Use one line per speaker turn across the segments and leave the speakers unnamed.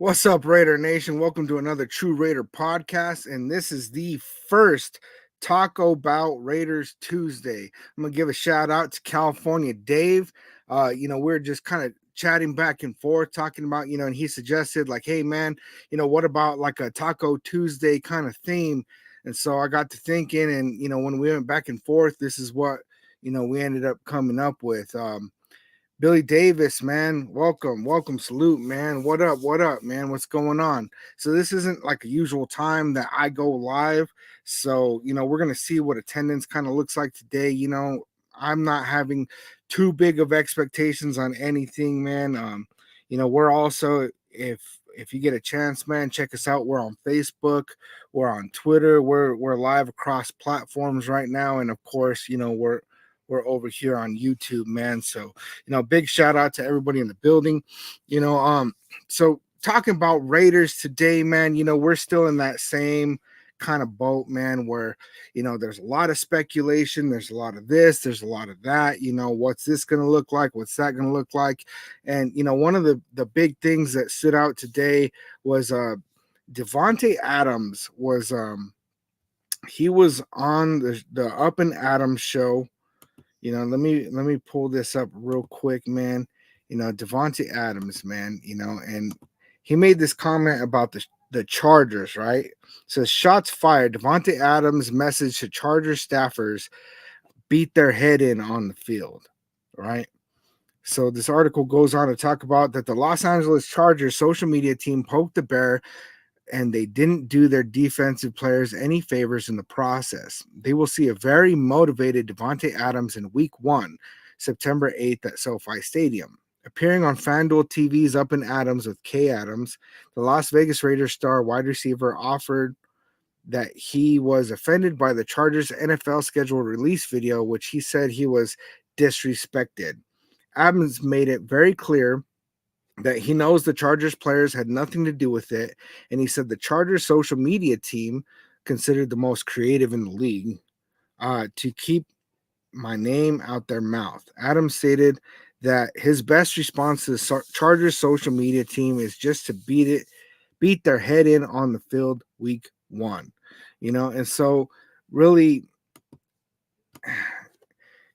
What's up, Raider Nation? Welcome to another True Raider podcast, and this is the first Taco-Bout Raiders Tuesday. I'm gonna give a shout out to California Dave. We're just kind of chatting back and forth, talking about, and he suggested like, hey man, what about like a Taco Tuesday kind of theme? And so I got to thinking, and when we went back and forth, this is what we ended up coming up with. Billy Davis, man, welcome, salute, man. What up, man? What's going on? So this isn't like a usual time that I go live. So, we're gonna see what attendance kind of looks like today. I'm not having too big of expectations on anything, man. We're also if you get a chance, man, check us out. We're on Facebook, we're on Twitter, we're live across platforms right now, and of course, we're over here on YouTube, man. So, big shout out to everybody in the building. So talking about Raiders today, man, we're still in that same kind of boat, man, where there's a lot of speculation, there's a lot of this, there's a lot of that. What's this gonna look like? What's that gonna look like? And one of the big things that stood out today was Devonte Adams was he was on the Up and Adams show. Let me pull this up real quick, man. Devonte Adams, man. And he made this comment about the Chargers, right? It says shots fired. Devonte Adams message to Chargers staffers beat their head in on the field, right? So this article goes on to talk about that the Los Angeles Chargers social media team poked the bear and they didn't do their defensive players any favors in the process. They will see a very motivated Devonte Adams in week 1, September 8th at SoFi Stadium. Appearing on FanDuel TV's Up and Adams with Kay Adams, the Las Vegas Raiders star wide receiver offered that he was offended by the Chargers NFL schedule release video, which he said he was disrespected. Adams made it very clear that he knows the Chargers players had nothing to do with it. And he said the Chargers social media team, considered the most creative in the league, to keep my name out their mouth. Adams stated that his best response to the Chargers social media team is just to beat their head in on the field week 1. And so really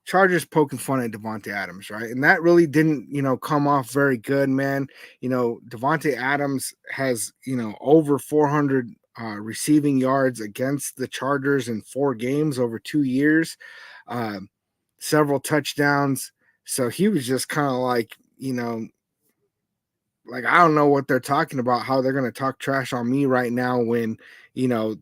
Chargers poking fun at Devonte Adams, right? And that really didn't, come off very good, man. Devonte Adams has, over 400 receiving yards against the Chargers in 4 games over 2 years, uh, several touchdowns. So he was just kind of like, like I don't know what they're talking about, how they're going to talk trash on me right now when, you know,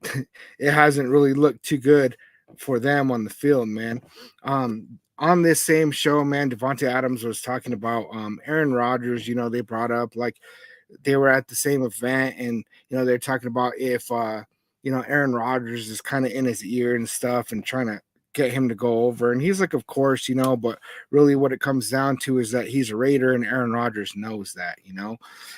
it hasn't really looked too good for them on the field, man. On this same show, man, Devonte Adams was talking about Aaron Rodgers. They brought up like they were at the same event, and they're talking about if Aaron Rodgers is kind of in his ear and stuff, and trying to get him to go over. And he's like, of course, but really what it comes down to is that he's a Raider, and Aaron Rodgers knows that.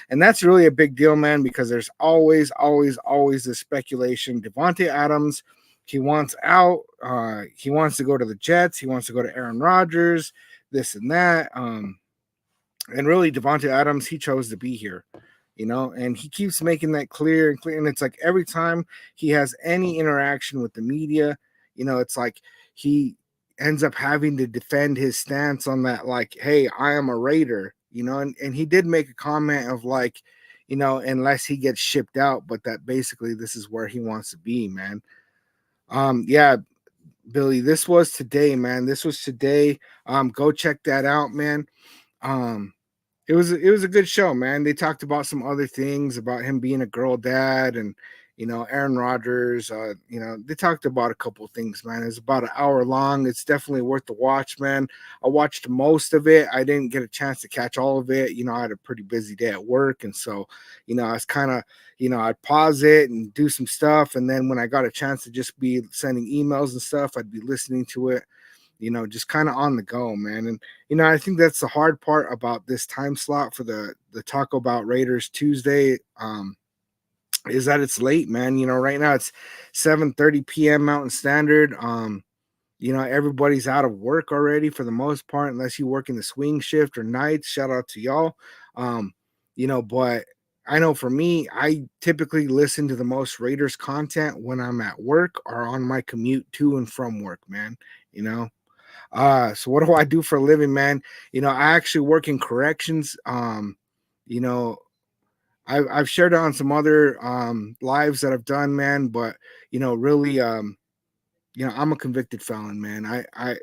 And that's really a big deal, man, because there's always this speculation. Devonte Adams, he wants out. He wants to go to the Jets. He wants to go to Aaron Rodgers, this and that. And really, Devonte Adams, he chose to be here, and he keeps making that clear and clear. And it's like every time he has any interaction with the media, it's like he ends up having to defend his stance on that, like, hey, I am a Raider, and he did make a comment of like, unless he gets shipped out, but that basically this is where he wants to be, man. Yeah, Billy, this was today, man. This was today. Go check that out, man. Um, it was a good show, man. They talked about some other things about him being a girl dad and Aaron Rodgers. They talked about a couple of things, man. It's about an hour long. It's definitely worth the watch, man. I watched most of it. I didn't get a chance to catch all of it. I had a pretty busy day at work, and so I was kind of I'd pause it and do some stuff, and then when I got a chance to just be sending emails and stuff, I'd be listening to it, just kind of on the go, man. And I think that's the hard part about this time slot for the Taco-Bout Raiders Tuesday, is that it's late, man. Right now it's 7:30 p.m. Mountain Standard. Everybody's out of work already for the most part, unless you work in the swing shift or nights. Shout out to y'all. But I know for me, I typically listen to the most Raiders content when I'm at work or on my commute to and from work, man. You know, so what do I do for a living, man? I actually work in corrections. You know, I've shared it on some other lives that I've done, man. But really, I'm a convicted felon, man. I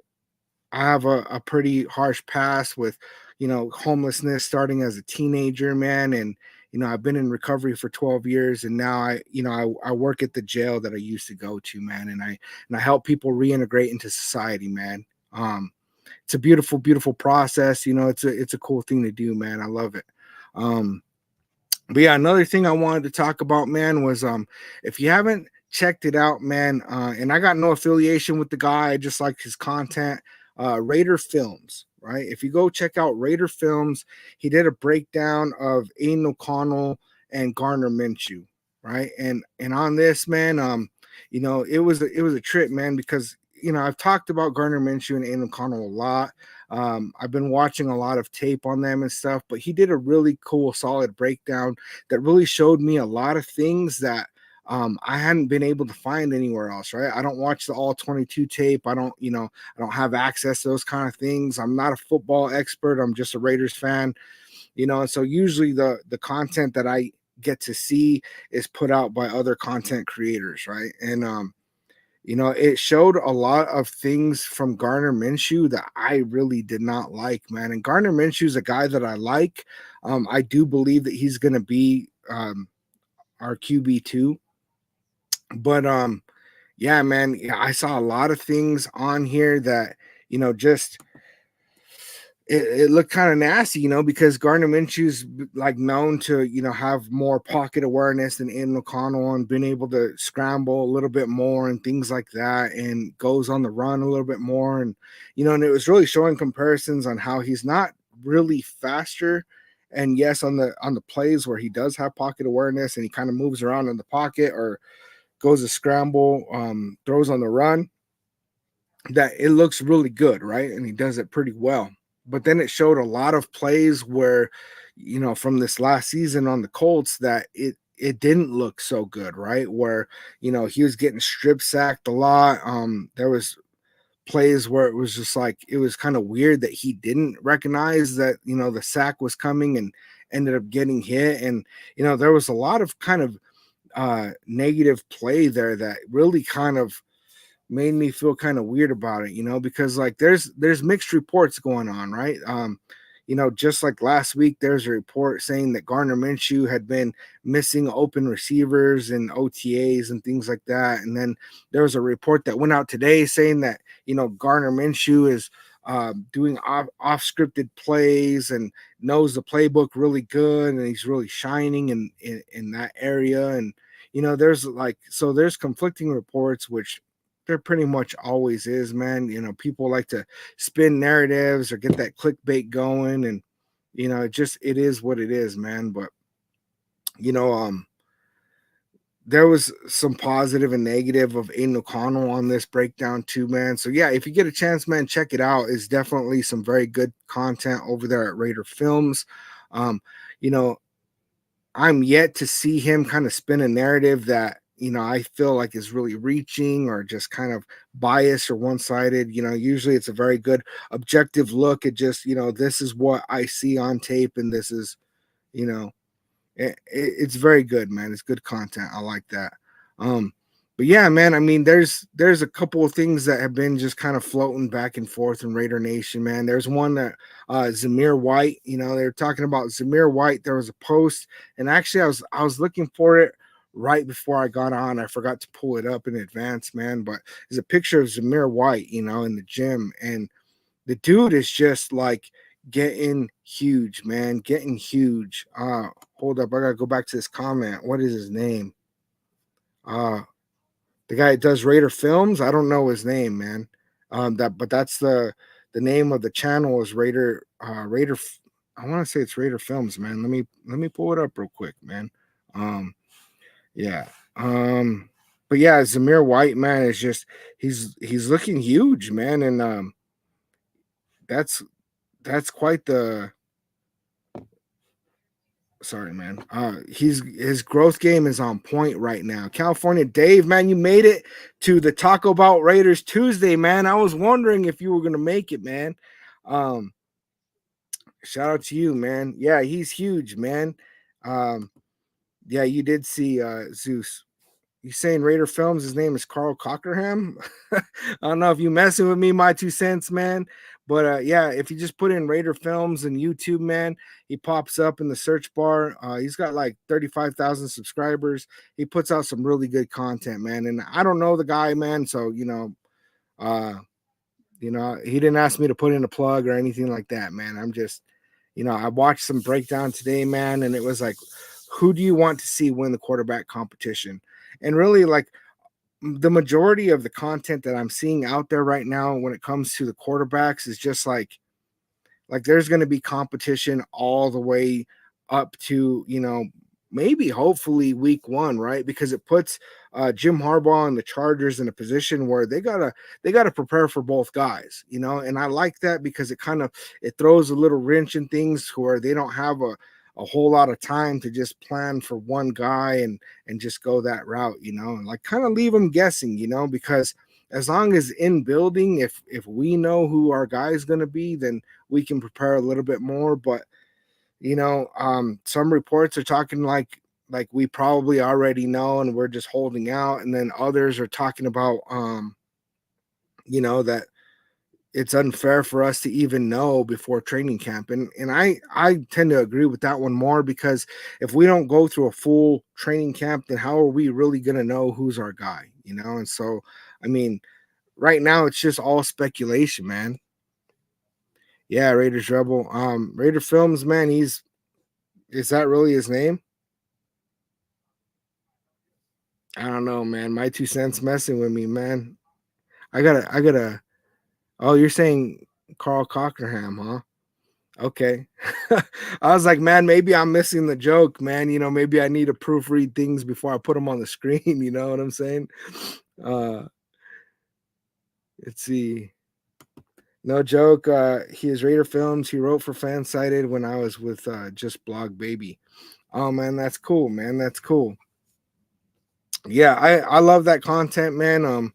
have a pretty harsh past with, homelessness starting as a teenager, man. And, I've been in recovery for 12 years. And now I work at the jail that I used to go to, man. And I help people reintegrate into society, man. It's a beautiful, beautiful process. It's a cool thing to do, man. I love it. Um, but yeah, another thing I wanted to talk about, man, was if you haven't checked it out, man, and I got no affiliation with the guy, I just like his content. Raider Films, right? If you go check out Raider Films, he did a breakdown of Aiden O'Connell and Garner Minshew, right? And on this, man, it was a trip, man, because I've talked about Garner Minshew and Aiden O'Connell a lot. I've been watching a lot of tape on them and stuff, but he did a really cool, solid breakdown that really showed me a lot of things that I hadn't been able to find anywhere else, right? I don't watch the all 22 tape. I don't have access to those kind of things. I'm not a football expert. I'm just a Raiders fan, and so usually the content that I get to see is put out by other content creators, right? And it showed a lot of things from Garner Minshew that I really did not like, man. And Garner Minshew is a guy that I like. I do believe that he's going to be our QB2. But yeah, man, yeah, I saw a lot of things on here that, just it looked kind of nasty, because Gardner Minshew's like known to, have more pocket awareness than Aiden O'Connell and been able to scramble a little bit more and things like that, and goes on the run a little bit more. And, and it was really showing comparisons on how he's not really faster. And yes, on the plays where he does have pocket awareness and he kind of moves around in the pocket or goes to scramble, throws on the run, that it looks really good, right? And he does it pretty well. But then it showed a lot of plays where, from this last season on the Colts, that it didn't look so good, right? Where, he was getting strip sacked a lot. There was plays where it was just like it was kind of weird that he didn't recognize that, the sack was coming and ended up getting hit. And, there was a lot of kind of negative play there that really kind of made me feel kind of weird about it, because like there's mixed reports going on, right? Just like last week, there's a report saying that Garner Minshew had been missing open receivers and OTAs and things like that. And then there was a report that went out today saying that, Garner Minshew is doing off scripted plays and knows the playbook really good. And he's really shining in that area. And, there's conflicting reports, which there pretty much always is, man. People like to spin narratives or get that clickbait going, and it is what it is, man. But you know, um, there was some positive and negative of Aiden O'Connell on this breakdown too, man. So yeah, if you get a chance, man, check it out. It's definitely some very good content over there at Raider Films. Um, you know, I'm yet to see him kind of spin a narrative that, I feel like is really reaching or just kind of biased or one sided. Usually it's a very good objective look at just, this is what I see on tape and this is, you know, it's very good, man. It's good content. I like that. Um, but yeah, man, I mean, there's a couple of things that have been just kind of floating back and forth in Raider Nation, man. There's one that Zamir White, they're talking about Zamir White. There was a post, and actually I was looking for it right before I got on. I forgot to pull it up in advance, man. But there's a picture of Zamir White, in the gym, and the dude is just like getting huge, man, getting huge. Hold up, I gotta go back to this comment. What is his name? Uh the guy that does Raider Films. I don't know his name, man. But that's the name of the channel is Raider. I want to say it's Raider Films, man. Let me pull it up real quick, man. Um, yeah. But yeah, Zamir White, man, is just he's looking huge, man, and that's quite Sorry, man. His growth game is on point right now. California Dave, man, you made it to the Taco-Bout Raiders Tuesday, man. I was wondering if you were gonna make it, man. Um, Shout out to you, man. Yeah, he's huge, man. Um, yeah, you did see Zeus. You saying Raider Films? His name is Carl Cockerham. I don't know if you messing with me, my 2 cents, man. But yeah, if you just put in Raider Films and YouTube, man, he pops up in the search bar. He's got like 35,000 subscribers. He puts out some really good content, man. And I don't know the guy, man. So uh, he didn't ask me to put in a plug or anything like that, man. I'm just, I watched some breakdown today, man, and it was like, who do you want to see win the quarterback competition? And really, like, the majority of the content that I'm seeing out there right now when it comes to the quarterbacks is just like there's going to be competition all the way up to maybe hopefully week one, right? Because it puts Jim Harbaugh and the Chargers in a position where they gotta prepare for both guys, and I like that because it throws a little wrench in things where they don't have a whole lot of time to just plan for one guy and just go that route, and like kind of leave them guessing, because as long as in building, if we know who our guy is going to be, then we can prepare a little bit more. But some reports are talking like we probably already know and we're just holding out, and then others are talking about that it's unfair for us to even know before training camp. And I tend to agree with that one more, because if we don't go through a full training camp, then how are we really going to know who's our guy, and so I mean, right now it's just all speculation, man. Yeah, Raiders Rebel. Raider Films, man, is that really his name? I don't know, man. My 2 cents messing with me, man. I gotta. Oh, you're saying Carl Cockerham, huh? Okay. I was like, man, maybe I'm missing the joke, man. Maybe I need to proofread things before I put them on the screen. You know what I'm saying? Uh, let's see. No joke. He is Raider Films. He wrote for Fansided when I was with Just Blog Baby. Oh man, that's cool, man. That's cool. Yeah, I love that content, man.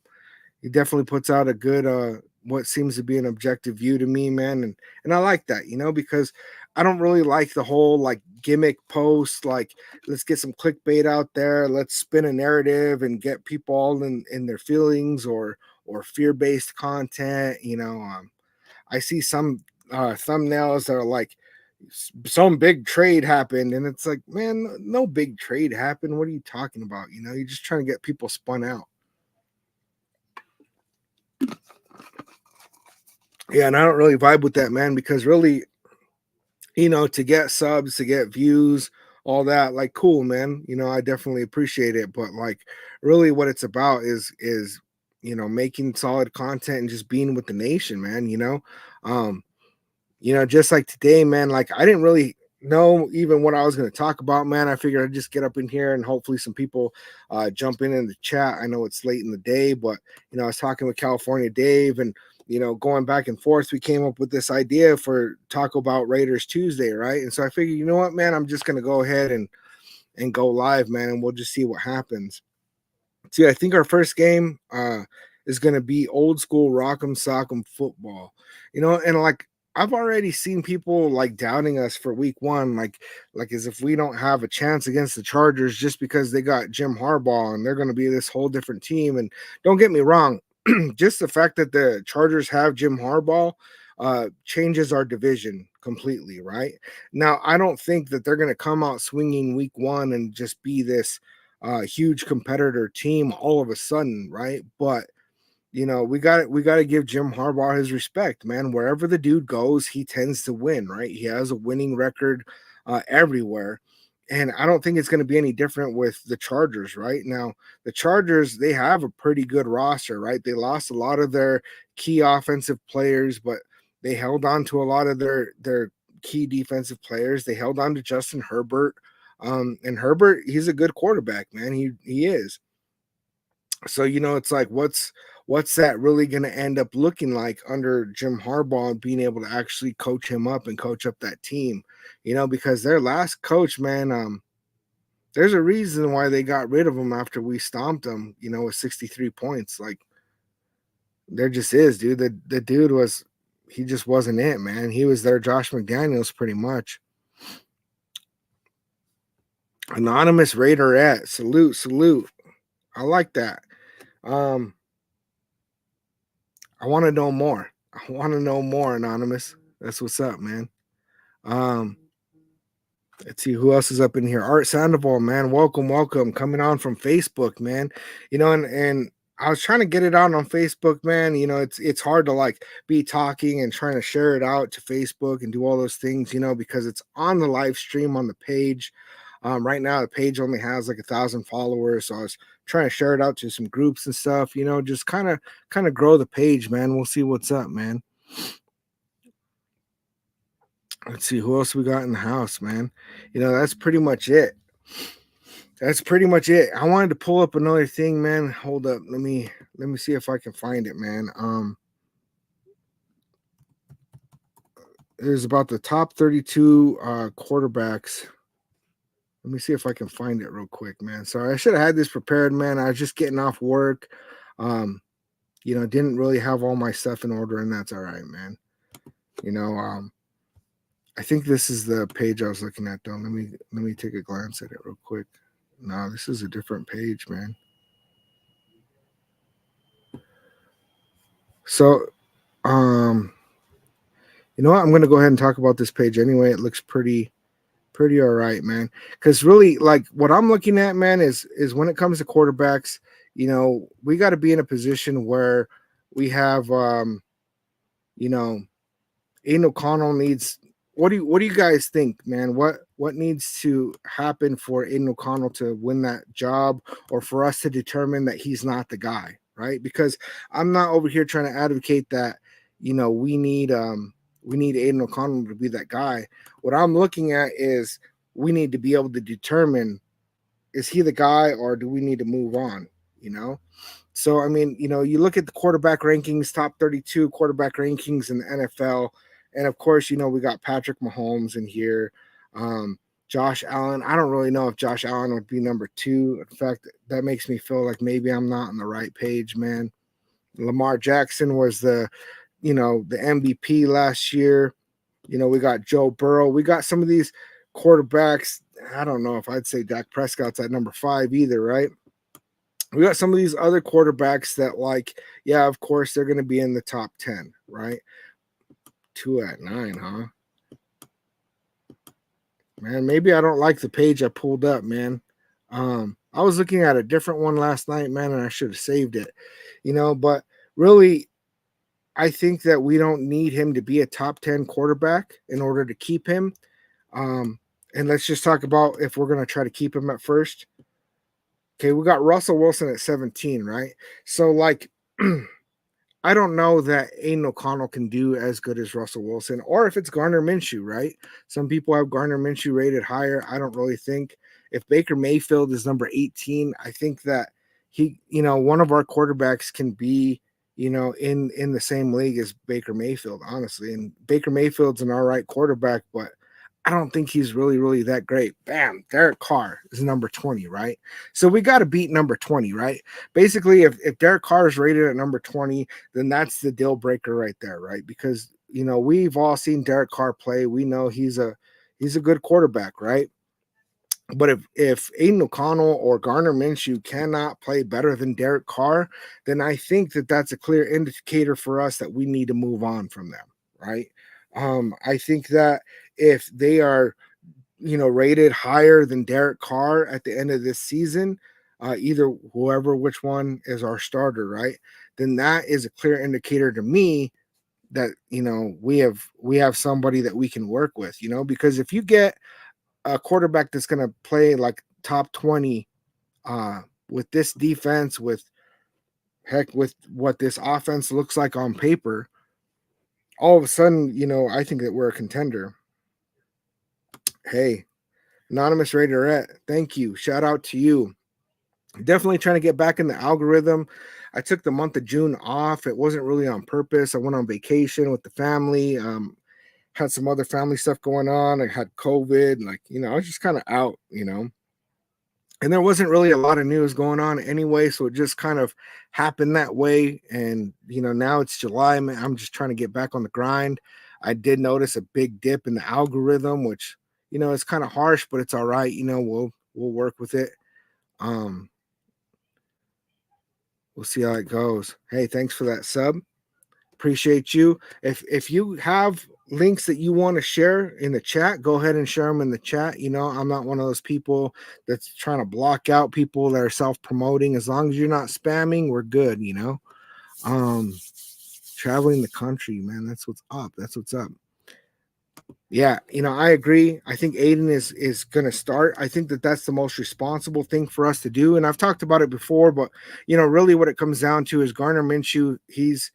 He definitely puts out a good what seems to be an objective view to me, man, and I like that, because I don't really like the whole like gimmick post, like let's get some clickbait out there, let's spin a narrative and get people all in their feelings, or fear-based content. I see some thumbnails that are like some big trade happened, and it's like, man, no big trade happened. What are you talking about? You're just trying to get people spun out. Yeah, and I don't really vibe with that, man, because really, to get subs, to get views, all that, like, cool, man. I definitely appreciate it, but like, really, what it's about is making solid content and just being with the nation, man. Um, just like today, man, like I didn't really know even what I was going to talk about, man. I figured I'd just get up in here and hopefully some people jump in the chat. I know it's late in the day, but I was talking with California Dave, and going back and forth, we came up with this idea for Taco-Bout Raiders Tuesday, right? And so I figured, you know what, man, I'm just going to go ahead and go live, man, and we'll just see what happens. See, I think our first game is going to be old school rock'em sock'em football. And like I've already seen people like doubting us for week one, like as if we don't have a chance against the Chargers just because they got Jim Harbaugh and they're going to be this whole different team. And don't get me wrong, just the fact that the Chargers have Jim Harbaugh changes our division completely, right? Now, I don't think that they're going to come out swinging week one and just be this huge competitor team all of a sudden, right? But we got to give Jim Harbaugh his respect, man. Wherever the dude goes, he tends to win, right? He has a winning record everywhere. And I don't think it's going to be any different with the Chargers, right? Now, the Chargers, they have a pretty good roster, right? They lost a lot of their key offensive players, but they held on to a lot of their key defensive players. They held on to Justin Herbert. And Herbert, he's a good quarterback, man. He is. So it's like, what's that really going to end up looking like under Jim Harbaugh and being able to actually coach him up and coach up that team? Because their last coach, man, there's a reason why they got rid of him after we stomped them, with 63 points. Like, there just is, dude. The dude he just wasn't it, man. He was their Josh McDaniels pretty much. Anonymous Raiderette, salute. I like that. I want to know more. Anonymous. That's what's up, man. Let's see who else is up in here. Art Sandoval, man. Welcome. Coming on from Facebook, man. And I was trying to get it out on Facebook, man. It's hard to like be talking and trying to share it out to Facebook and do all those things, because it's on the live stream on the page. Right now the page only has like 1,000 followers, so I was trying to share it out to some groups and stuff. Just kind of grow the page, man. We'll see what's up, man. Let's see who else we got in the house, man. That's pretty much it. I wanted to pull up another thing, man. Hold up. Let me see if I can find it, man. There's about the top 32 quarterbacks. Let me see if I can find it real quick, man. Sorry, I should have had this prepared, man. I was just getting off work. Didn't really have all my stuff in order, and that's all right, man. I think this is the page I was looking at, though. Let me take a glance at it real quick. No, this is a different page, man. So, you know what? I'm gonna go ahead and talk about this page anyway. It looks pretty all right, man. Because really, like, what I'm looking at, man, is when it comes to quarterbacks, we got to be in a position where we have, Aiden O'Connell needs. What do you guys think, man? What needs to happen for Aiden O'Connell to win that job, or for us to determine that he's not the guy, right? Because I'm not over here trying to advocate that we need Aiden O'Connell to be that guy. What I'm looking at is we need to be able to determine, is he the guy or do we need to move on? So I mean, you look at the quarterback rankings, top 32 quarterback rankings in the NFL. And of course, we got Patrick Mahomes in here. Josh Allen. I don't really know if Josh Allen would be number 2. In fact, that makes me feel like maybe I'm not on the right page, man. Lamar Jackson was the MVP last year. We got Joe Burrow. We got some of these quarterbacks. I don't know if I'd say Dak Prescott's at number 5 either, right? We got some of these other quarterbacks that, like, yeah, of course, they're going to be in the top 10, right? 2 at 9, huh? Man, maybe I don't like the page I pulled up, man. I was looking at a different one last night, man, and I should have saved it, but really, I think that we don't need him to be a top 10 quarterback in order to keep him. And let's just talk about if we're going to try to keep him at first. Okay, we got Russell Wilson at 17, right? So, like, I don't know that Aiden O'Connell can do as good as Russell Wilson, or if it's Gardner Minshew, right? Some people have Gardner Minshew rated higher. I don't really think. If Baker Mayfield is number 18, I think that he, one of our quarterbacks can be, in the same league as Baker Mayfield, honestly. And Baker Mayfield's an all right quarterback, but I don't think he's really, really that great. Bam, Derek Carr is number 20, right? So we got to beat number 20, right? Basically, if Derek Carr is rated at number 20, then that's the deal breaker right there, right? Because, we've all seen Derek Carr play. We know he's a good quarterback, right? But if Aiden O'Connell or Gardner Minshew cannot play better than Derek Carr, then I think that that's a clear indicator for us that we need to move on from them, right? I think that if they are, rated higher than Derek Carr at the end of this season, either which one is our starter, right? Then that is a clear indicator to me that we have somebody that we can work with, because if you get a quarterback that's going to play like top 20 with this defense, with what this offense looks like on paper, all of a sudden, I think that we're a contender. Hey, Anonymous Raiderette, thank you. Shout out to you. Definitely trying to get back in the algorithm. I took the month of June off. It wasn't really on purpose. I went on vacation with the family. Had some other family stuff going on. I had COVID, like, I was just kind of out, and there wasn't really a lot of news going on anyway, so it just kind of happened that way. And now it's July, man. I'm just trying to get back on the grind. I did notice a big dip in the algorithm, which it's kind of harsh, but it's all right. We'll work with it. um we'll see how it goes. Hey, thanks for that sub. Appreciate you. If you have links that you want to share in the chat, go ahead and share them in the chat. I'm not one of those people that's trying to block out people that are self-promoting. As long as you're not spamming, we're good. Um, Traveling the country, man. That's what's up. That's what's up. Yeah, I agree. I think Aiden is going to start. I think that that's the most responsible thing for us to do. And I've talked about it before, but really what it comes down to is Garner Minshew. He's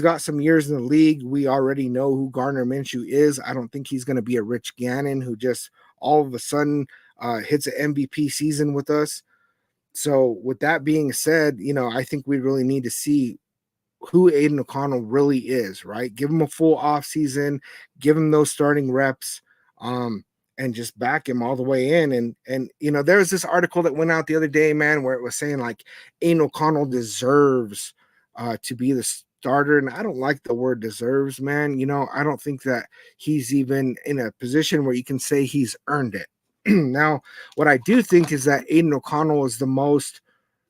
got some years in the league. We already know who Gardner Minshew is. I don't think he's going to be a Rich Gannon who just all of a sudden hits an MVP season with us. So with that being said, I think we really need to see who Aiden O'Connell really is, right? Give him a full off season, give him those starting reps, um, and just back him all the way in. And there was this article that went out the other day, man, where it was saying like Aiden O'Connell deserves to be the starter. And I don't like the word deserves, man. I don't think that he's even in a position where you can say he's earned it. Now, what I do think is that Aiden O'Connell is the most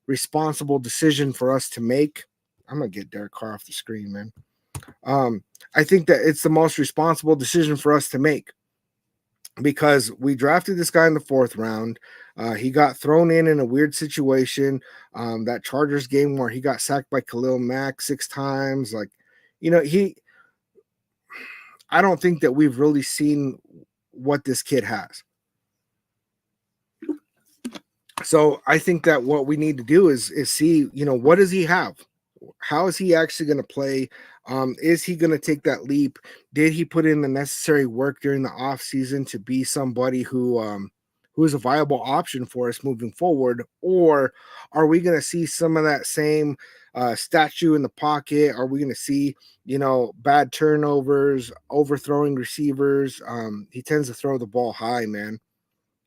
responsible decision for us to make. I'm gonna get Derek Carr off the screen, man. I think that it's the most responsible decision for us to make because we drafted this guy in the 4th round. He got thrown in a weird situation. That Chargers game where he got sacked by Khalil Mack 6 times. Like, I don't think that we've really seen what this kid has. So I think that what we need to do is see, what does he have? How is he actually going to play? Is he going to take that leap? Did he put in the necessary work during the off season to be somebody who is a viable option for us moving forward? Or are we going to see some of that same statue in the pocket? Are we going to see, bad turnovers, overthrowing receivers? He tends to throw the ball high, man.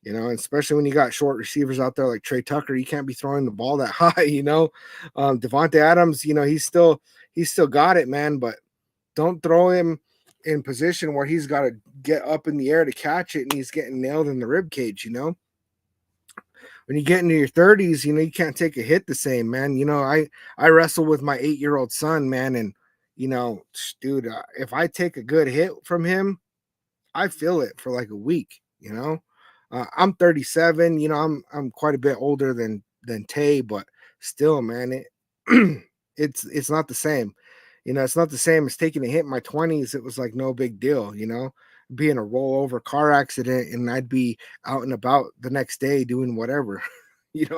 Especially when you got short receivers out there like Trey Tucker, you can't be throwing the ball that high. Devontae Adams, he's still got it, man. But don't throw him in position where he's got to get up in the air to catch it, and he's getting nailed in the rib cage. When you get into your 30s, you can't take a hit the same, man. I wrestle with my 8-year-old son, man, and dude, if I take a good hit from him, I feel it for like a week. I'm 37. I'm quite a bit older than Tay, but still, man, it's not the same. It's not the same as taking a hit in my 20s. It was like no big deal. Being a rollover car accident, and I'd be out and about the next day doing whatever.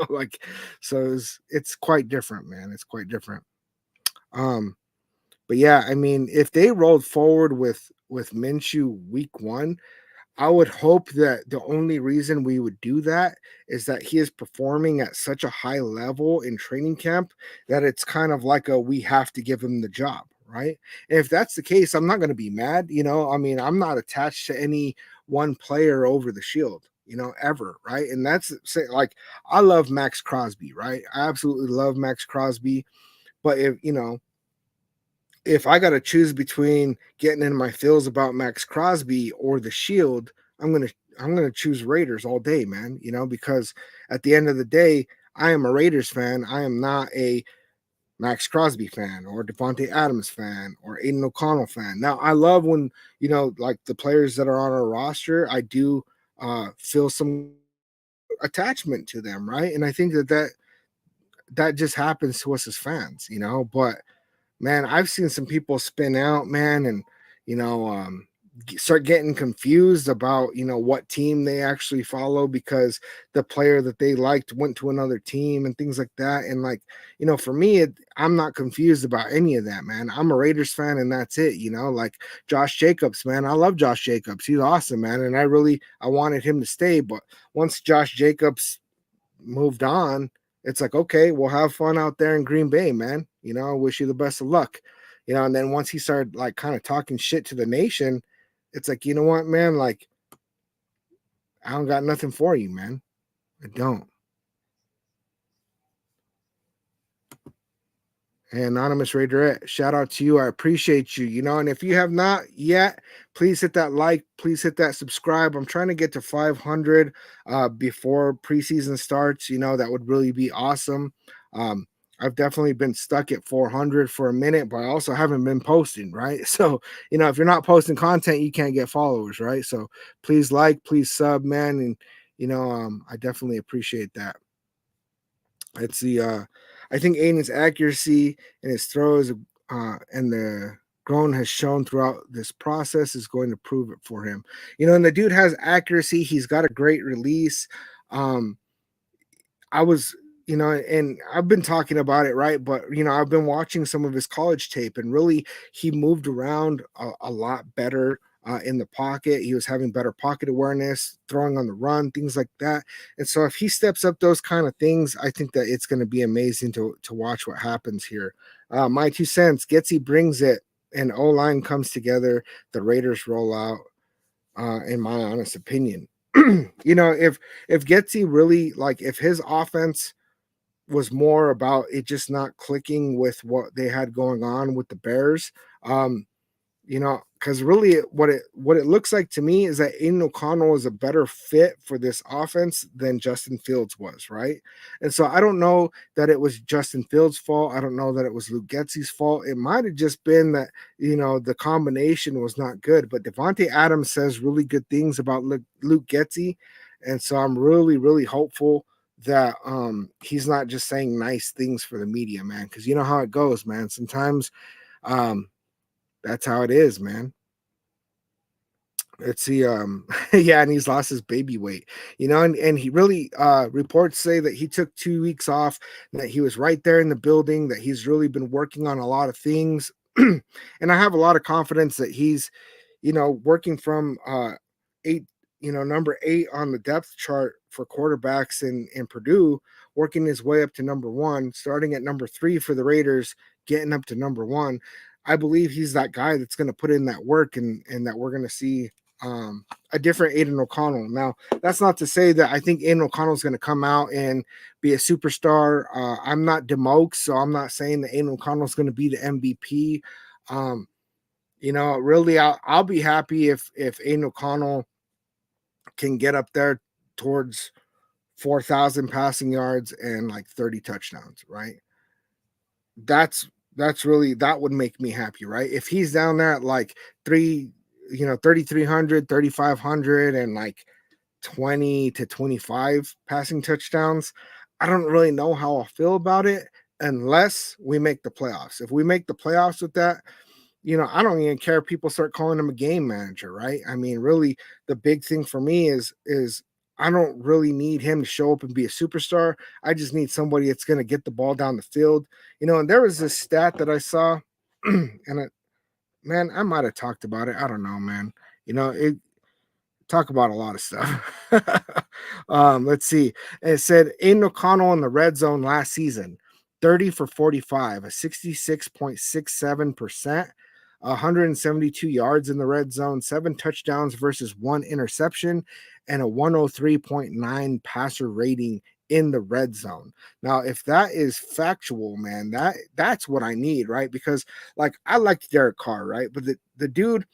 Like, so it's quite different, man. It's quite different. But yeah, I mean, if they rolled forward with Minshew week 1, I would hope that the only reason we would do that is that he is performing at such a high level in training camp that it's kind of like we have to give him the job, right? And if that's the case, I'm not going to be mad. I mean, I'm not attached to any one player over the shield, ever, right? And that's like, I love Max Crosby, right? I absolutely love Max Crosby. But if I got to choose between getting in my feels about Max Crosby or the Shield, I'm gonna choose Raiders all day, man. Because at the end of the day, I am a Raiders fan. I am not a Max Crosby fan or Devontae Adams fan or Aiden O'Connell fan. Now, I love when like the players that are on our roster, I do feel some attachment to them, right? And I think that just happens to us as fans, But man, I've seen some people spin out, man, and start getting confused about what team they actually follow because the player that they liked went to another team and things like that. And like, for me, I'm not confused about any of that, man. I'm a Raiders fan, and that's it. Like Josh Jacobs, man. I love Josh Jacobs. He's awesome, man, and I wanted him to stay. But once Josh Jacobs moved on, it's like, okay, we'll have fun out there in Green Bay, man. I wish you the best of luck. And then once he started like kind of talking shit to the nation, it's like, you know what, man? Like, I don't got nothing for you, man. I don't. Hey, Anonymous Raider, shout out to you. I appreciate you. And if you have not yet, please hit that like, please hit that subscribe. I'm trying to get to 500 before preseason starts. That would really be awesome. I've definitely been stuck at 400 for a minute, but I also haven't been posting, right? So, if you're not posting content, you can't get followers, right? So please like, please sub, man. And, I definitely appreciate that. It's I think Aiden's accuracy and his throws and the grown has shown throughout this process is going to prove it for him. And the dude has accuracy. He's got a great release. Um, I was, and I've been talking about it, right? But I've been watching some of his college tape, and really, he moved around a lot better in the pocket. He was having better pocket awareness, throwing on the run, things like that. And so, if he steps up those kind of things, I think that it's going to be amazing to watch what happens here. My 2 cents, Getsy brings it, and O line comes together. The Raiders roll out. In my honest opinion. If Getsy really like if his offense was more about it just not clicking with what they had going on with the Bears, because really what it looks like to me is that Aiden O'Connell is a better fit for this offense than Justin Fields was, right? And so I don't know that it was Justin Fields' fault. I don't know that it was Luke Getsy's fault. It might have just been that the combination was not good. But Devontae Adams says really good things about Luke Getsy, and so I'm really really hopeful that he's not just saying nice things for the media, man, because you know how it goes, man. Sometimes that's how it is, man. Let's see. Yeah, and he's lost his baby weight, and he really reports say that he took 2 weeks off, that he was right there in the building, that he's really been working on a lot of things. And I have a lot of confidence that he's, working from eight, number 8 on the depth chart for quarterbacks in Purdue, working his way up to number 1, starting at number 3 for the Raiders, getting up to number 1. I believe he's that guy that's going to put in that work, and that we're going to see a different Aiden O'Connell. Now, that's not to say that I think Aiden O'Connell is going to come out and be a superstar. I'm not Demoke, so I'm not saying that Aiden O'Connell is going to be the MVP. Really, I'll be happy if Aiden O'Connell can get up there towards 4,000 passing yards and like 30 touchdowns, right? That's really, that would make me happy, right? If he's down there at like 3,300, 3,500, and like 20 to 25 passing touchdowns, I don't really know how I'll feel about it unless we make the playoffs. If we make the playoffs with that, I don't even care if people start calling him a game manager, right? I mean, really, the big thing for me is I don't really need him to show up and be a superstar. I just need somebody that's going to get the ball down the field. And there was this stat that I saw, and man, I might have talked about it. I don't know, man. It talk about a lot of stuff. Let's see. It said Aiden O'Connell in the red zone last season, 30 for 45, a 66.67%, 172 yards in the red zone, 7 touchdowns versus 1 interception, and a 103.9 passer rating in the red zone. Now, if that is factual, man, that's what I need, right? Because like I liked Derek Carr, right? But the dude,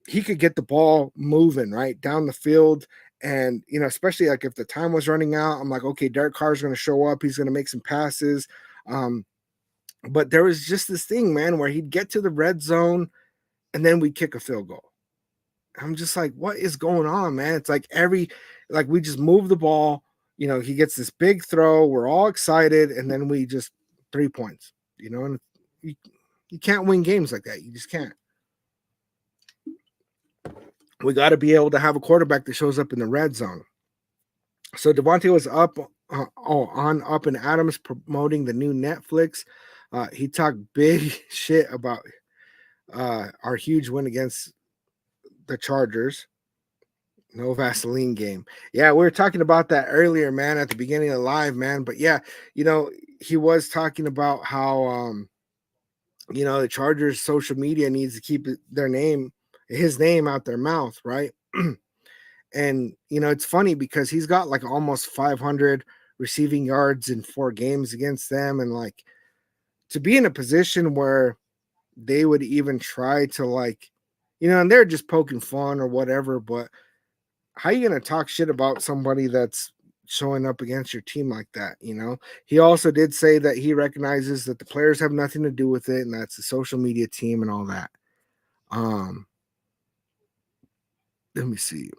he could get the ball moving right down the field. And, especially like if the time was running out, I'm like, okay, Derek Carr is going to show up. He's going to make some passes. But there was just this thing, man, where he'd get to the red zone and then we'd kick a field goal. I'm just like, what is going on, man? It's like we just move the ball. He gets this big throw. We're all excited. And then we just 3 points, and you can't win games like that. You just can't. We got to be able to have a quarterback that shows up in the red zone. So Devontae was up and Adams promoting the new Netflix. He talked big shit about our huge win against the Chargers. No Vaseline game. Yeah, we were talking about that earlier, man, at the beginning of the live, man. But yeah, you know, he was talking about how the Chargers social media needs to keep their name, his name out their mouth, right? And it's funny because he's got like almost 500 receiving yards in 4 games against them, and like to be in a position where they would even try to like, and they're just poking fun or whatever, but how you gonna talk shit about somebody that's showing up against your team like that? He also did say that he recognizes that the players have nothing to do with it, and that's the social media team and all that. Um, let me see.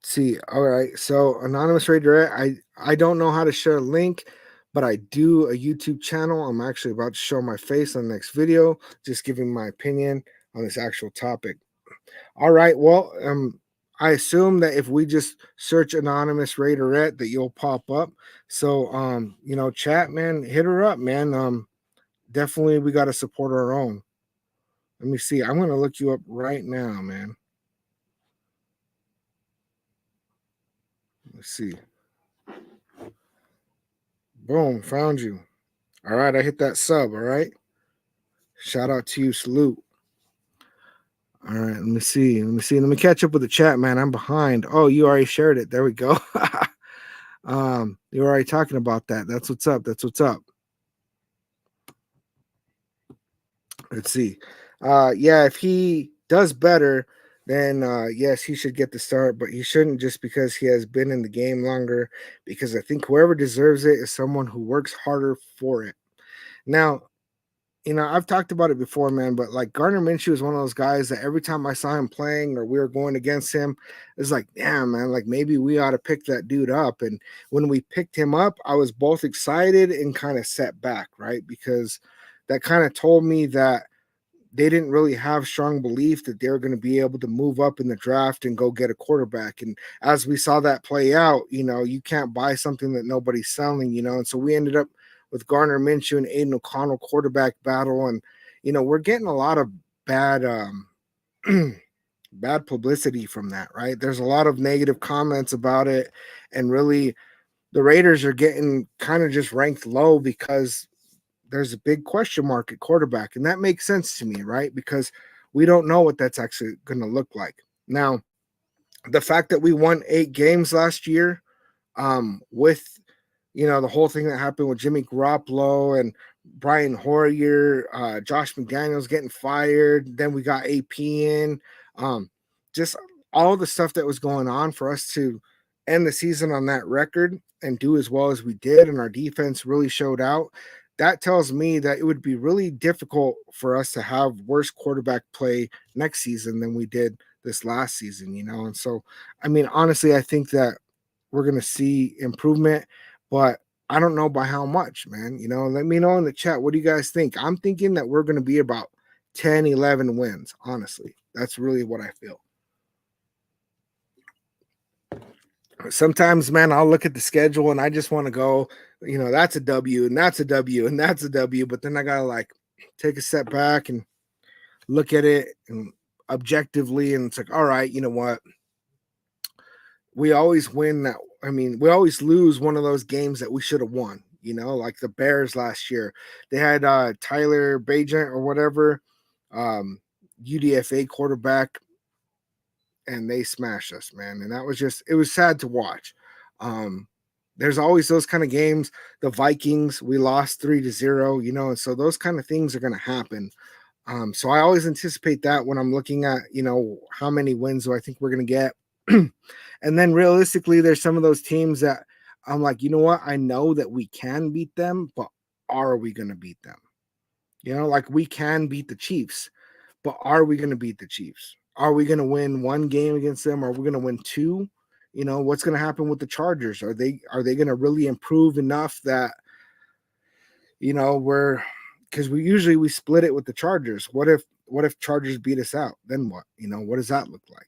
See, all right. So anonymous raider, I don't know how to share a link, but I do a YouTube channel. I'm actually about to show my face on the next video, just giving my opinion on this actual topic. All right. Well, I assume that if we just search anonymous raiderette that you'll pop up. So chat, man, hit her up, man. Definitely we gotta support our own. Let me see. I'm gonna look you up right now, man. Let's see. Boom, found you. All right, I hit that sub. All right. Shout out to you. Salute. All right, let me see. Let me see. Let me catch up with the chat, man. I'm behind. Oh, you already shared it. There we go. You're already talking about that. That's what's up. That's what's up. Let's see. Yeah, if he does better, then yes, he should get the start, but he shouldn't just because he has been in the game longer. Because I think whoever deserves it is someone who works harder for it. Now, I've talked about it before, man, but like Gardner Minshew is one of those guys that every time I saw him playing or we were going against him, it's like, damn, man, like maybe we ought to pick that dude up. And when we picked him up, I was both excited and kind of set back, right? Because that kind of told me that they didn't really have strong belief that they were going to be able to move up in the draft and go get a quarterback. And as we saw that play out, you can't buy something that nobody's selling, and so we ended up with Gardner Minshew and Aiden O'Connell quarterback battle. And, we're getting a lot of bad, bad publicity from that, right? There's a lot of negative comments about it. And really, the Raiders are getting kind of just ranked low because there's a big question mark at quarterback. And that makes sense to me, right? Because we don't know what that's actually going to look like. Now, the fact that we won 8 games last year, with the whole thing that happened with Jimmy Garoppolo and Brian Hoyer, Josh McDaniels getting fired, then we got AP in, just all the stuff that was going on for us to end the season on that record and do as well as we did, and our defense really showed out. That tells me that it would be really difficult for us to have worse quarterback play next season than we did this last season, and so I mean, honestly, I think that we're going to see improvement, but I don't know by how much, man. Let me know in the chat. What do you guys think? I'm thinking that we're going to be about 10, 11 wins. Honestly, that's really what I feel. Sometimes, man, I'll look at the schedule and I just want to go, that's a W and that's a W and that's a W. But then I got to like take a step back and look at it and objectively. And it's like, all right, you know what? We always win that. I mean, we always lose one of those games that we should have won, like the Bears last year. They had Tyler Bagent or whatever, UDFA quarterback, and they smashed us, man. And that was it was sad to watch. There's always those kind of games. The Vikings, we lost 3-0, and so those kind of things are going to happen. So I always anticipate that when I'm looking at, how many wins do I think we're going to get. And then realistically, there's some of those teams that I'm like, you know what? I know that we can beat them, but are we going to beat them? Like we can beat the Chiefs, but are we going to beat the Chiefs? Are we going to win 1 game against them? Are we going to win 2? What's going to happen with the Chargers? Are they going to really improve enough that, we're, because we split it with the Chargers. What if Chargers beat us out? Then what? What does that look like?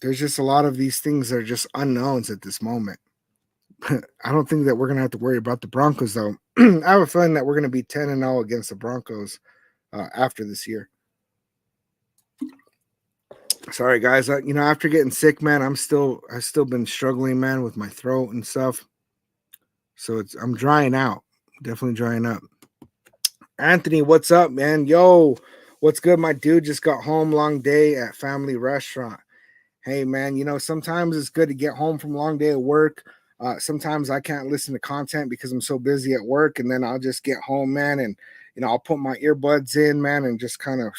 There's just a lot of these things that are just unknowns at this moment. I don't think that we're gonna have to worry about the Broncos though. I have a feeling that we're gonna be 10-0 against the Broncos after this year. Sorry guys, after getting sick, man, I've still been struggling, man, with my throat and stuff. So I'm drying out, definitely drying up. Anthony, what's up, man? Yo, what's good, my dude? Just got home, long day at family restaurant. Hey, man, sometimes it's good to get home from a long day of work. Sometimes I can't listen to content because I'm so busy at work, and then I'll just get home, man, and I'll put my earbuds in, man, and just kind of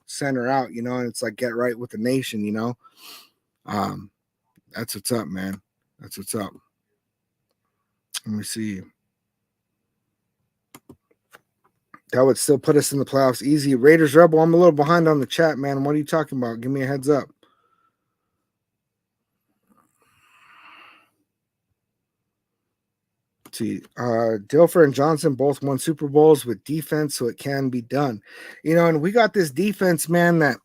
center out, and it's like get right with the nation. Um, that's what's up, man. That's what's up. Let me see. That would still put us in the playoffs easy. Raiders Rebel, I'm a little behind on the chat, man. What are you talking about? Give me a heads up. Let's see, Dilfer and Johnson both won Super Bowls with defense, so it can be done. And we got this defense, man, that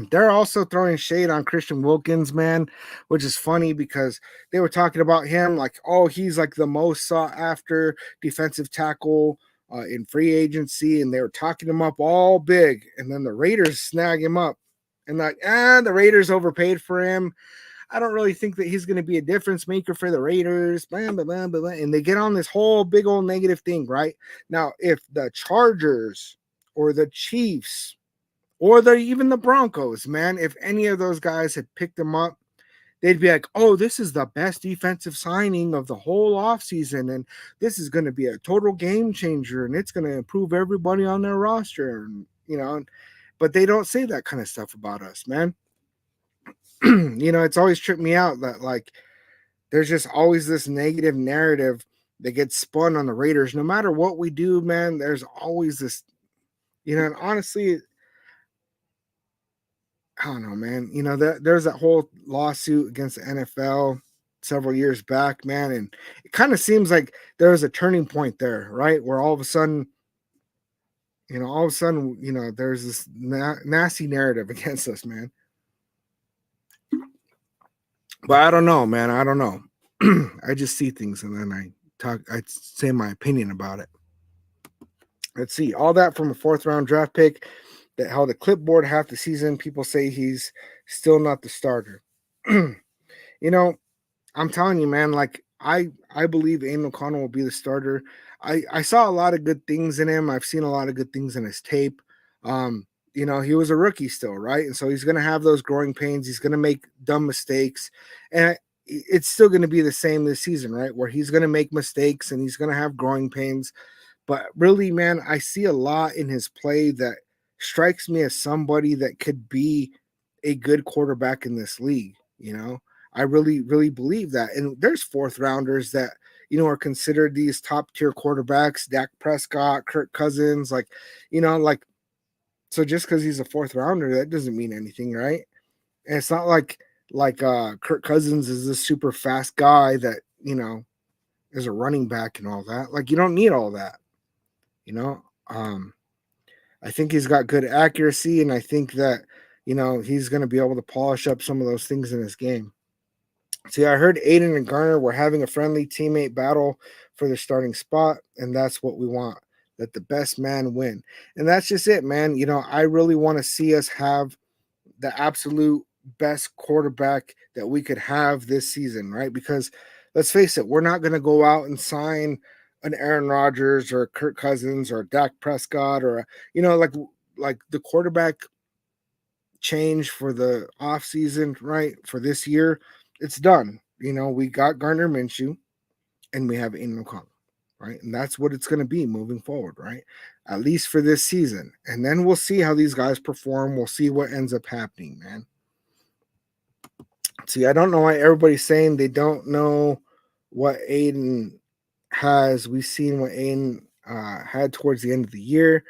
they're also throwing shade on Christian Wilkins, man, which is funny because they were talking about him like, oh, he's like the most sought after defensive tackle in free agency, and they were talking him up all big, and then the Raiders snag him up, and like, the Raiders overpaid for him. I don't really think that he's going to be a difference maker for the Raiders. Blah, blah, blah, blah, blah. And they get on this whole big old negative thing, right? Now, if the Chargers or the Chiefs or even the Broncos, man, if any of those guys had picked him up, they'd be like, oh, this is the best defensive signing of the whole offseason, and this is going to be a total game changer, and it's going to improve everybody on their roster, but they don't say that kind of stuff about us, man. It's always tripped me out that like there's just always this negative narrative that gets spun on the Raiders. No matter what we do, man, there's always this, and honestly, I don't know, man. There's that whole lawsuit against the NFL several years back, man, and it kind of seems like there was a turning point there, right? Where all of a sudden, there's this nasty narrative against us, man. But I don't know, man. I don't know. I just see things and then I say my opinion about it. Let's see. All that from a 4th-round draft pick that held a clipboard half the season. People say he's still not the starter. I'm telling you, man, like I believe Aiden O'Connell will be the starter. I saw a lot of good things in him. I've seen a lot of good things in his tape. He was a rookie still, right? And so he's going to have those growing pains. He's going to make dumb mistakes. And it's still going to be the same this season, right? Where he's going to make mistakes and he's going to have growing pains. But really, man, I see a lot in his play that strikes me as somebody that could be a good quarterback in this league. I really, really believe that. And there's 4th-rounders that, are considered these top tier quarterbacks, Dak Prescott, Kirk Cousins, so just because he's a 4th-rounder, that doesn't mean anything, right? And it's not like Kirk Cousins is this super fast guy that, is a running back and all that. Like, you don't need all that, I think he's got good accuracy, and I think that, he's going to be able to polish up some of those things in his game. See, I heard Aiden and Garner were having a friendly teammate battle for the starting spot, and that's what we want. Let the best man win. And that's just it, man. I really want to see us have the absolute best quarterback that we could have this season, right? Because let's face it, we're not going to go out and sign an Aaron Rodgers or Kirk Cousins or Dak Prescott or, like the quarterback change for the offseason, right? For this year, it's done. We got Gardner Minshew and we have Aiden O'Connell, right? And that's what it's going to be moving forward, right? At least for this season. And then we'll see how these guys perform. We'll see what ends up happening, man. See, I don't know why everybody's saying they don't know what Aiden has. We've seen what Aiden had towards the end of the year.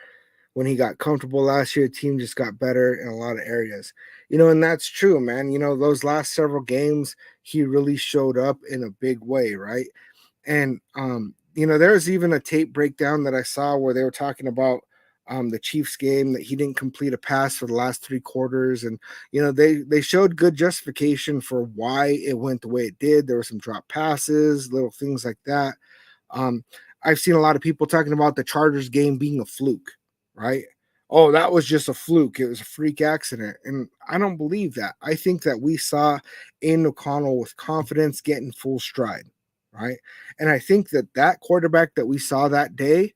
When he got comfortable last year, the team just got better in a lot of areas. And that's true, man. Those last several games, he really showed up in a big way, right? And, there was even a tape breakdown that I saw where they were talking about the Chiefs game that he didn't complete a pass for the last 3 quarters, and they showed good justification for why it went the way it did. There were some drop passes, little things like that. Um, I've seen a lot of people talking about the Chargers game being a fluke, right? Oh, that was just a fluke. It was a freak accident. And I don't believe that. I think that we saw Aiden O'Connell with confidence getting full stride, right? And I think that that quarterback that we saw that day,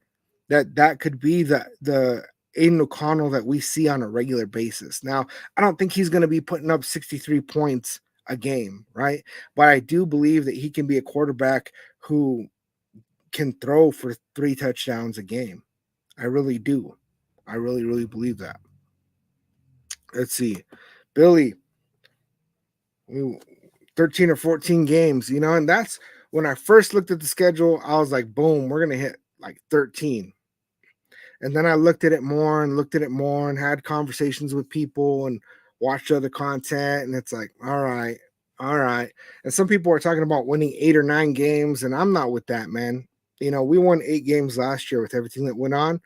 that could be the Aiden O'Connell that we see on a regular basis. Now, I don't think he's going to be putting up 63 points a game, right? But I do believe that he can be a quarterback who can throw for 3 touchdowns a game. I really do. I really, really believe that. Let's see. Billy, 13 or 14 games, and that's when I first looked at the schedule, I was like, boom, we're going to hit like 13. And then I looked at it more and looked at it more and had conversations with people and watched other content. And it's like, all right, all right. And some people are talking about winning 8 or 9 games. And I'm not with that, man. We won 8 games last year with everything that went on.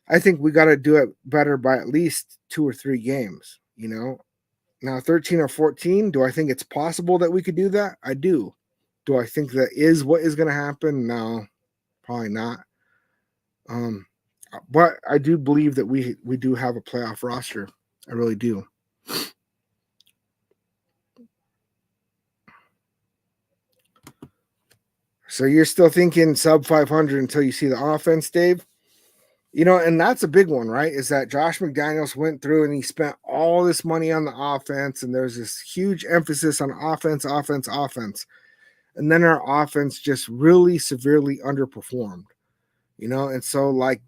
I think we got to do it better by at least 2 or 3 games, Now, 13 or 14, do I think it's possible that we could do that? I do. Do I think that is what is going to happen? No, probably not. But I do believe that we do have a playoff roster. I really do. So you're still thinking sub 500 until you see the offense, Dave? And that's a big one, right? Is that Josh McDaniels went through and he spent all this money on the offense, and there's this huge emphasis on offense, offense, offense. And then our offense just really severely underperformed, and so like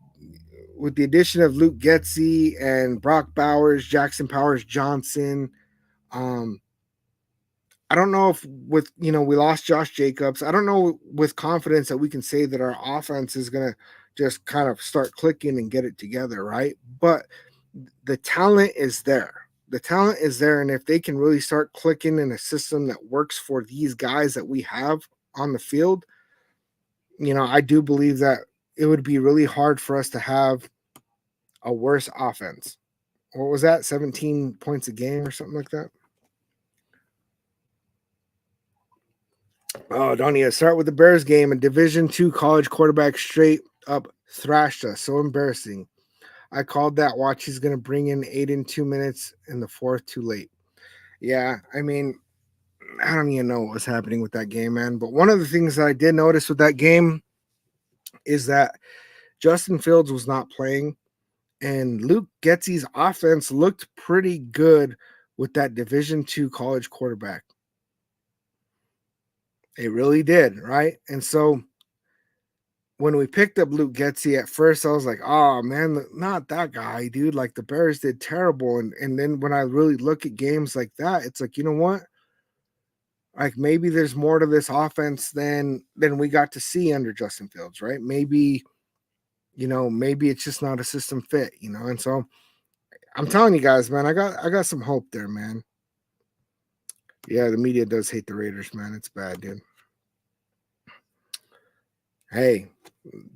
with the addition of Luke Getsy and Brock Bowers, Jackson Powers Johnson, I don't know if with we lost Josh Jacobs. I don't know with confidence that we can say that our offense is gonna just kind of start clicking and get it together, right? But the talent is there. The talent is there, and if they can really start clicking in a system that works for these guys that we have on the field, I do believe that it would be really hard for us to have a worse offense. What was that? 17 points a game or something like that? Oh, don't even start with the Bears game. A Division II college quarterback straight up thrashed us. So embarrassing. I called that watch. He's going to bring in 8 in 2 minutes in the fourth too late. Yeah, I mean, I don't even know what was happening with that game, man. But one of the things that I did notice with that game is that Justin Fields was not playing, and Luke Getsy's offense looked pretty good with that Division II college quarterback. It really did, right? And so when we picked up Luke Getsy at first, I was like, oh man, not that guy, dude. Like the Bears did terrible. And then when I really look at games like that, it's like, you know what? Like maybe there's more to this offense than we got to see under Justin Fields, right? Maybe, maybe it's just not a system fit, and so I'm telling you guys, man, I got some hope there, man. Yeah, the media does hate the Raiders, man. It's bad, dude. Hey,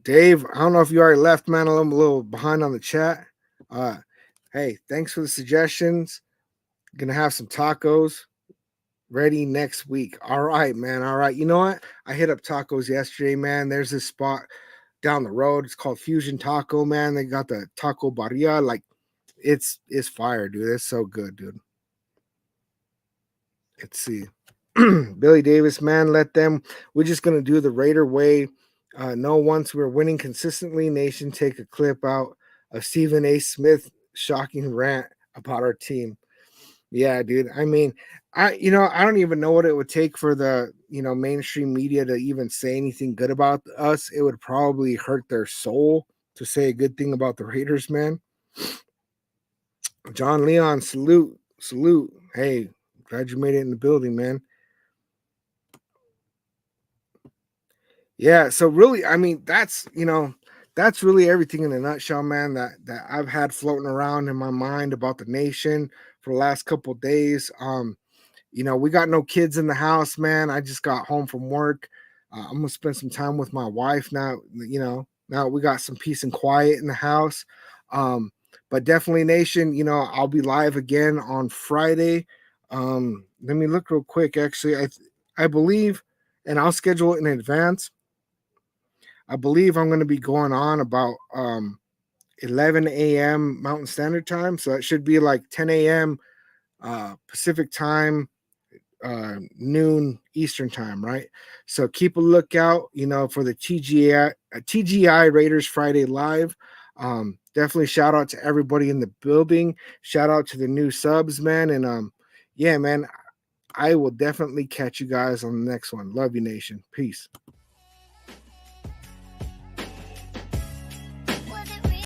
Dave, I don't know if you already left, man. I'm a little behind on the chat. Hey, thanks for the suggestions. Gonna have some tacos ready next week. All right, man. All right. You know what? I hit up tacos yesterday, man. There's this spot down the road. It's called Fusion Taco, man. They got the taco barilla. Like, it's fire, dude. It's so good, dude. Let's see. Billy Davis, man, let them. We're just gonna do the Raider way. No, once we're winning consistently, nation, take a clip out of Stephen A. Smith shocking rant about our team. Yeah, dude. I mean, I don't even know what it would take for the mainstream media to even say anything good about us. It would probably hurt their soul to say a good thing about the Raiders, man. John Leon, salute. Hey, glad you made it in the building, man. Yeah, so really, I mean, that's really everything in a nutshell, man, that I've had floating around in my mind about the nation for the last couple of days. We got no kids in the house, man. I just got home from work. I'm gonna spend some time with my wife now, Now we got some peace and quiet in the house. But definitely, Nation, I'll be live again on Friday. Let me look real quick. Actually, I believe, and I'll schedule it in advance. I believe I'm going to be going on about 11 a.m. Mountain Standard Time, so it should be like 10 a.m. Pacific Time, noon Eastern Time, right? So keep a lookout, for the TGI Raiders Friday Live. Definitely shout out to everybody in the building. Shout out to the new subs, man, and yeah, man, I will definitely catch you guys on the next one. Love you, Nation. Peace.